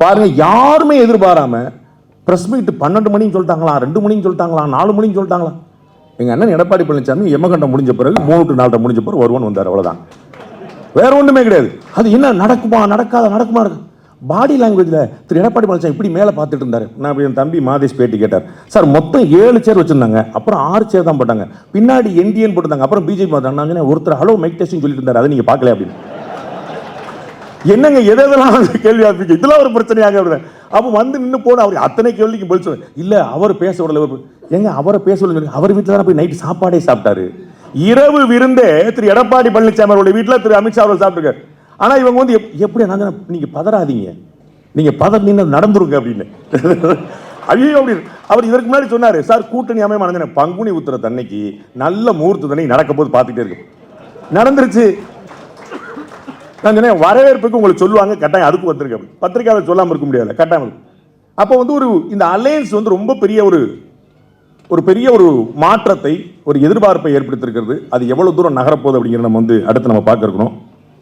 பாருங்க, யாருமே எதிர்பாராம பிரஸ் மீட் 12 மணின்னு சொல்லிட்டாங்களா, 2 மணின்னு சொல்லிட்டாங்களா, 4 மணின்னு சொல்லிட்டாங்களா. எங்க அண்ணன் எடப்பாடி பழனிசாமி எமகண்டம் முடிஞ்ச பிறகு 3 to 4 முடிஞ்ச பிறகு வருவான்னு வந்தார், அவ்வளவுதான். வேற ஒண்ணுமே கிடையாது. அது என்ன நடக்குமா நடக்காத நடக்குமா இருக்கு. பாடி லாங்குவேஜ்ல திரு எடப்பாடி பழனிசாமி இப்படி மேல பார்த்துட்டு இருந்தாரு. நான் என் தம்பி மாதேஷ் பேட்டி கேட்டார். சார் மொத்தம் 7 சேர் வச்சிருந்தாங்க, அப்புறம் 6 சேர் தான் போட்டாங்க, பின்னாடி என்டிஎன் போட்டுருந்தாங்க, அப்புறம் பிஜேபி பார்த்தாங்க. ஒருத்தர் ஹலோ மைக் டெஸ்டிங் சொல்லிட்டு இருந்தாரு, அதை நீங்க பார்க்கல அப்படின்னு. என்னங்க எதெல்லாம் கேள்வி ஆரம்பிக்க, இதெல்லாம் ஒரு பிரச்சனையாக வருது. அப்போ வந்து நின்று போன அவர் அத்தனை கேள்விக்கு பதில் சொல்ல இல்ல, அவர் பேச விடல. எங்க அவரை பேச விடல, அவர் வீட்டில் தான் போய் நைட்டு சாப்பாடே சாப்பிட்டாரு. இரவு விருந்தே திரு எடப்பாடி பழனிசாமி அவருடைய வீட்டில் திரு அமித்ஷா அவர்கள் சாப்பிட்டுருக்காரு. ஆனா இவங்க வந்து எப்படி நீங்க பதறாதீங்க, நீங்க பதறீங்க நடந்துருங்க அப்படின்னு. ஐயோ அப்படின்னு அவர் இதற்கு முன்னாடி சொன்னாரு, சார் கூட்டணி அமைய பங்குனி உத்திர தன்னைக்கு நல்ல முகூர்த்த தன்னைக்கு நடக்க போது பார்த்துட்டே இருக்கு. நடந்துருச்சு. நான் சொன்னேன் வரவேற்புக்கு உங்களுக்கு சொல்லுவாங்க, கட்டாயம் அதுக்கு வந்திருக்க பத்திரிகையாளர் சொல்லாமல் இருக்க முடியாது, கட்டாயம். அப்போ வந்து இந்த அலையன்ஸ் வந்து ரொம்ப பெரிய ஒரு மாற்றத்தை, ஒரு எதிர்பார்ப்பை ஏற்படுத்தியிருக்கிறது. அது எவ்வளவு தூரம் நகரப்போகுது அப்படிங்கிறத நம்ம அடுத்து பார்க்க இருக்கணும்.